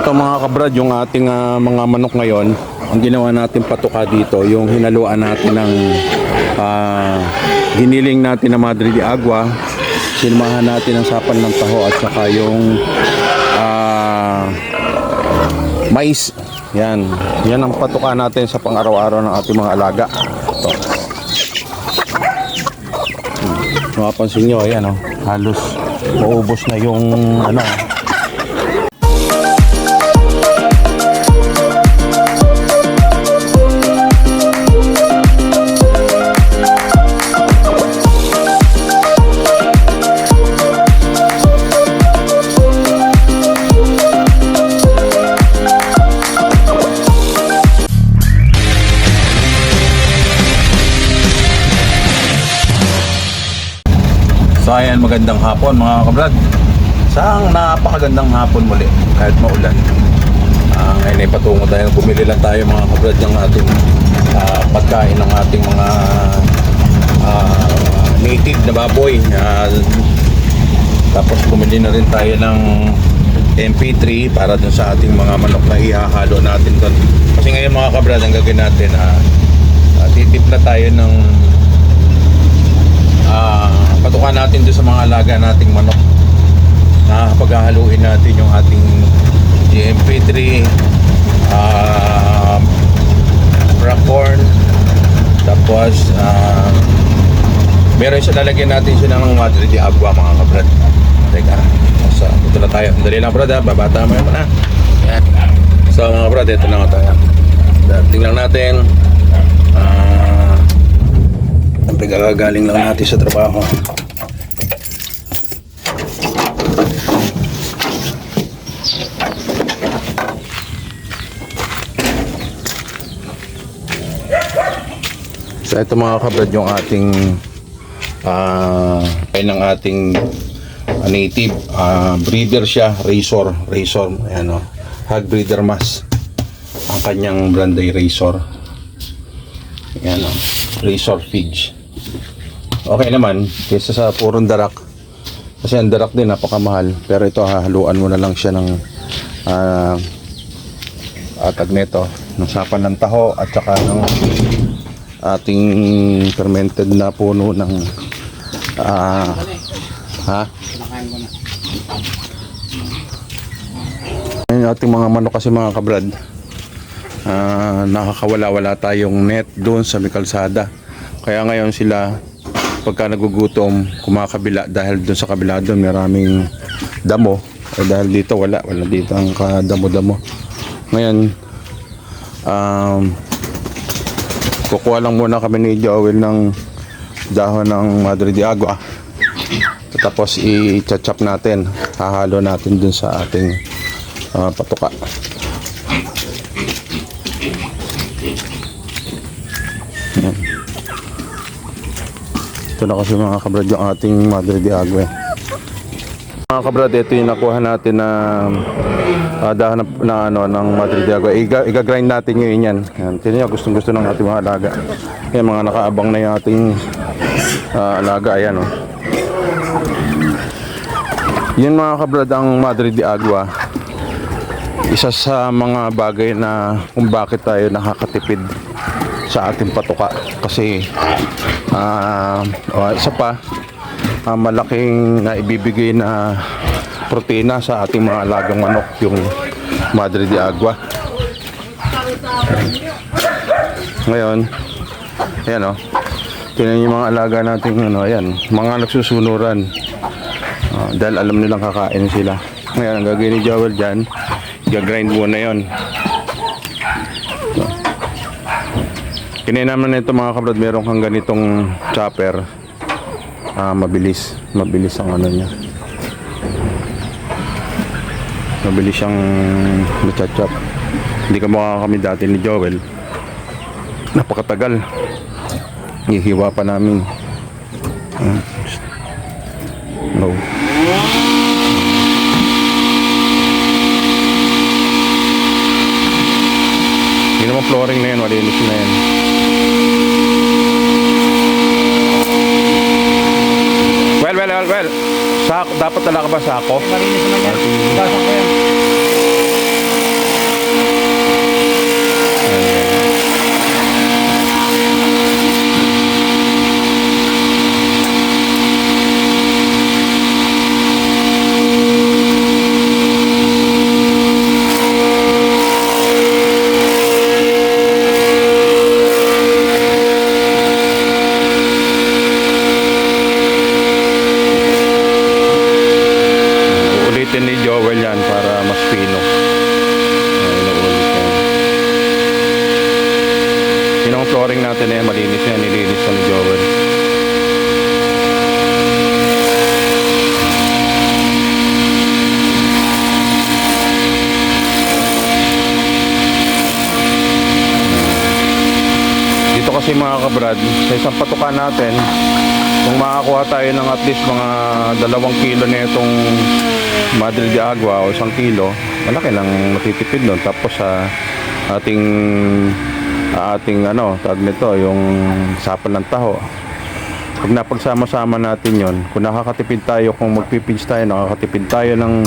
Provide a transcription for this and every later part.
Ito mga kabrad, yung ating mga manok ngayon, ang ginawa natin patuka dito, yung hinaluan natin ng giniling natin na Madre de Agua, sinamahan natin ng sapal ng taho at saka yung mais. Yan ang patuka natin sa pang-araw-araw ng ating mga alaga. Ito. Mapapansin nyo, ayan, halos maubos na yung So ayan, magandang hapon mga kabrad. Isang napakagandang hapon muli kahit maulan. Ngayon ay patungo tayo, bumili lang tayo mga kabrad ng ating pagkain ng ating mga native na baboy. Tapos bumili na rin tayo ng MP3 para dun sa ating mga manok na ihahalo natin doon. Kasi ngayon mga kabrad, ang gagawin natin, titip na tayo ng patukan natin doon sa mga alaga nating manok na paghahaluin natin yung ating GMP3 rock corn, tapos meron siya, lalagyan natin siya ng Madre de Agua mga kabrad. Teka, so ito na tayo, dali lang brad, babata mo yun na. So mga kabrad, ito na nga tayo, tingnan natin. Pagkakagaling lang natin sa trabaho. So ito mga kabrad yung ating ng ating native breeder siya, Razor, ayan hog breeder mas. Ang kanyang brand ay Razor. Ayan Razor Fidge. Okay naman kaysa sa purong darak, kasi ang darak din napakamahal, pero ito hahaluan mo na lang siya ng atag nito ng sapan ng taho at saka ng ating fermented na puno ng yung ating mga manok kasi mga kabrad, nakakawala-wala tayong net doon sa may kalsada, kaya ngayon sila pagka nagugutom kumakabila, dahil doon sa kabila doon maraming damo, dahil dito wala dito ang kadamo-damo. Ngayon kukuha lang muna kami ni Joel ng dahon ng Madre de Agua, tapos i-chop natin, hahalo natin dun sa ating patuka. Ito na kasi mga kabrad yung ating Madre de Agua. Mga kabrad, ito yung nakuha natin na dahon ng Madre de Agua. Iga-grind natin ngayon yan. Tingnan nyo, gustong-gusto ng ating mga alaga. Yan, mga nakaabang na yung ating alaga. Ayan Yan mga kabrad, ang Madre de Agua, isa sa mga bagay na kung bakit tayo nakakatipid sa ating patuka. Kasi isa pa, malaking naibibigay na protina sa ating mga alagang manok yung Madre de Agua. Ngayon ayan tingnan yung mga alaga natin, ayan, mga nagsusunuran, dahil alam nilang kakain sila. Ngayon ang gagawin ni Joel dyan, gagrind muna yun. Kinaya naman na ito mga kabrad, meron kang ganitong chopper, mabilis ang niya, mabilis siyang na-chop. Hindi ka mukha kami dati ni Joel, napakatagal, ihiwa pa namin. No. Hindi naman flooring na yan, malinis na yan. Well, sako, dapat talaga ba sako? Marinis naman yan. Basok ko yan. flooring natin eh, malinis yan, nilinis na ni Joel. Dito kasi mga kabrad, sa isang patukan natin, kung makakuha tayo ng at least mga 2 kilo na itong Madre de Agua o 1 kilo, malaki lang matitipid nun. Tapos sa ating ano, tawag nito, yung sapal ng taho. Pag napagsama-sama natin yon, kung nakakatipid tayo, kung magpipins tayo, nakakatipid tayo ng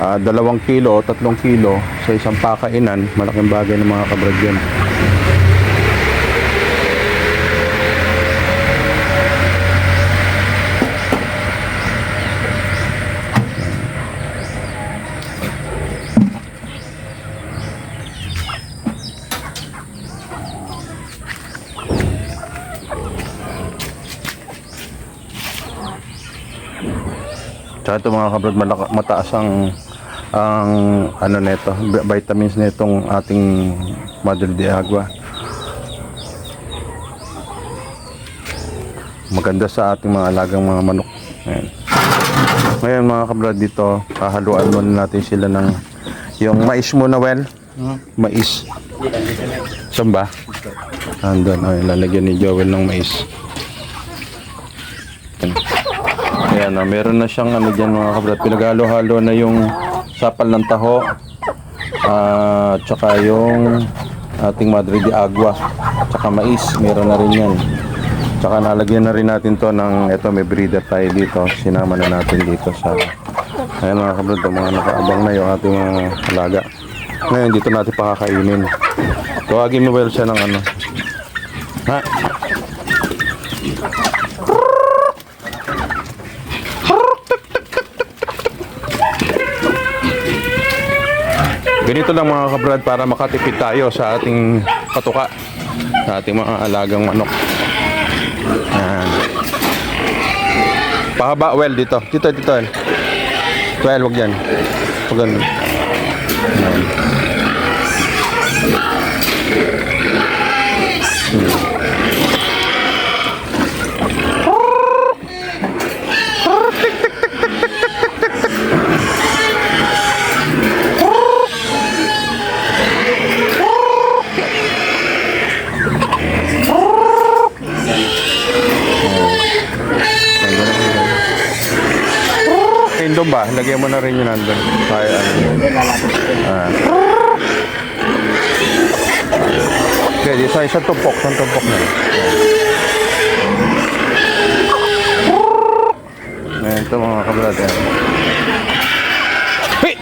2 kilo o 3 kilo sa isang pakainan, malaking bagay ng mga kabrad yan. Tsaka ito mga kabrad, mataas ang ano nito, vitamins nitong ating Madre de Agua. Maganda sa ating mga alagang mga manok. Ayan. Ngayon mga kabrad, dito hahaluan muna natin sila ng yung mais muna, well. Mais. Saan ba? Andun, ay, lalagyan ni Joel ng mais. Ayan, meron na siyang ano dyan mga kabrad, pinaghalo-halo na yung sapal ng taho, tsaka yung ating Madre de Agua, tsaka mais, meron na rin yan. Tsaka nalagyan na rin natin to ng, eto may breeder tayo dito, sinama na natin dito sa, ayan mga kabrad, mga nakaabang na yung ating mga alaga. Ngayon dito natin pakakainin. Tawagin mo well siya ng ano, ha? Ganito lang mga kabrad, para makatipid tayo sa ating patuka, sa ating mga alagang manok. Ayan. Pahaba, well, dito. Dito. Well, wag yan. Wag yan. Ayan. Doon ba? Lagyan mo na rin yun nandun. Kaya ano. Okay, isang tumpok na. Ayan, ito mga kabrad. Hey!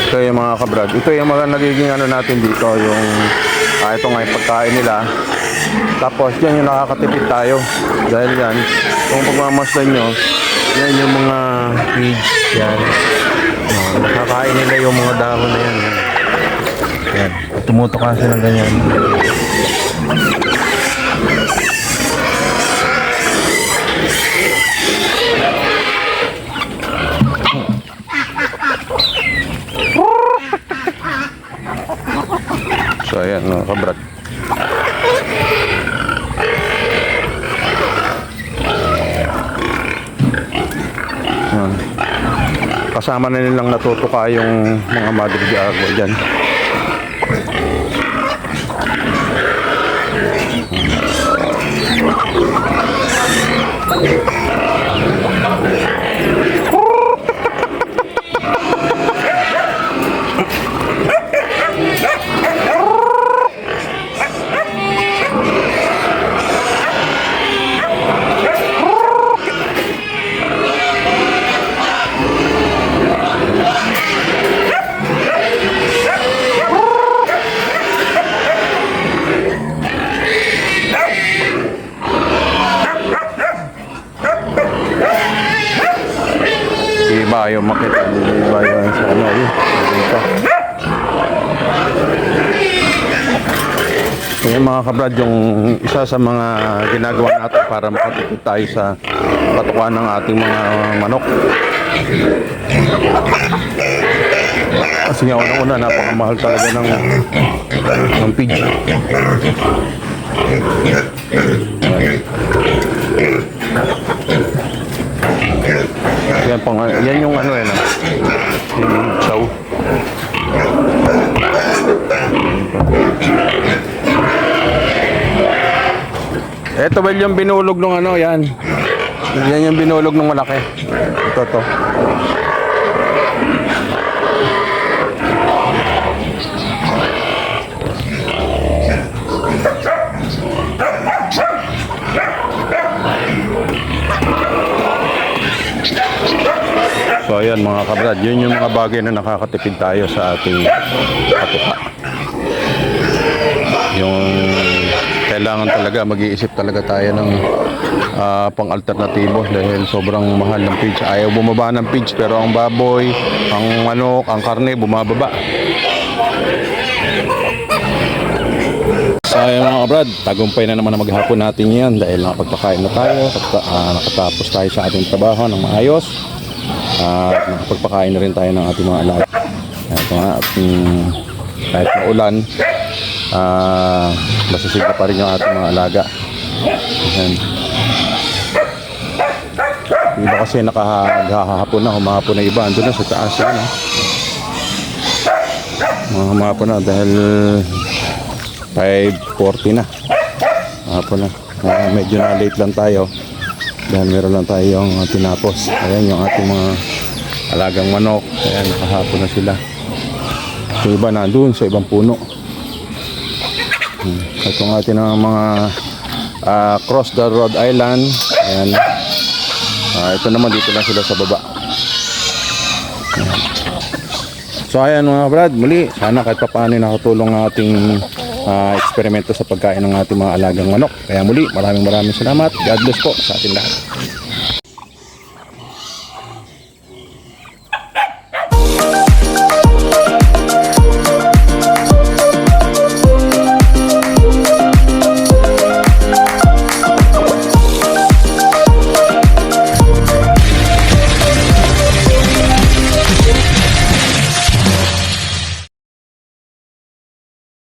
Ito yung mga kabrad, ito yung mga nagiging ano natin dito, yung ito nga yung pagkain nila. Tapos yan yung nakakatipid tayo, dahil yan kung pagmamasdan nyo, yan yung mga feeds yan, nakakain nila yung mga dahon na yan. Yan, tumutok kasi ng ganyan. So ayan mga kabrad, kasama na nilang natutuka yung mga Madre de Agua dyan. Iba yung makita, iba yung sa ano, dito. Yung mga kabrad, yung isa sa mga ginagawa natin para makatipid tayo sa patukan ng ating mga manok. Kasi nga unang-una, napakamahal talaga ng feed. Yan yung ano yan, yung chow. Ito ba yung binulog ng ano, yan. Yan yung binulog ng malaki. Ito. So ayan mga kabrad, yun yung mga bagay na nakakatipid tayo sa ating patuka. Yung kailangan talaga mag-iisip talaga tayo ng pang-alternatibo dahil sobrang mahal ng feeds. Ayaw bumaba ng feeds pero ang baboy, ang manok, ang karne bumababa. So ayan mga kabrad, tagumpay na naman na maghapon natin yan dahil nakapagpakain na tayo, nakatapos tayo sa ating trabaho ng maayos. At nakapagpakain na rin tayo ng ating mga alaga. Ito nga, kahit maulan, masisigla pa rin yung ating mga alaga. Ayan. Iba kasi nakahapon na, humahapon na iba. Andun na sa taas yan. Humahapon na dahil 5:40 na. Hapon na. Medyo na late lang tayo. Dahil meron lang tayong tinapos. Ayan yung ating mga alagang manok. Ayan, nakahapon na sila. Yung iba nandun sa ibang puno. Ito ang ating mga cross the Rhode Island. Ayan. Ito naman dito lang sila sa baba. Ayan. So ayan mga brad, muli sana kahit pa paano nakatulong ang ating eksperimento sa pagkain ng ating mga alagang manok. Kaya muli, maraming salamat. God bless po sa ating lahat.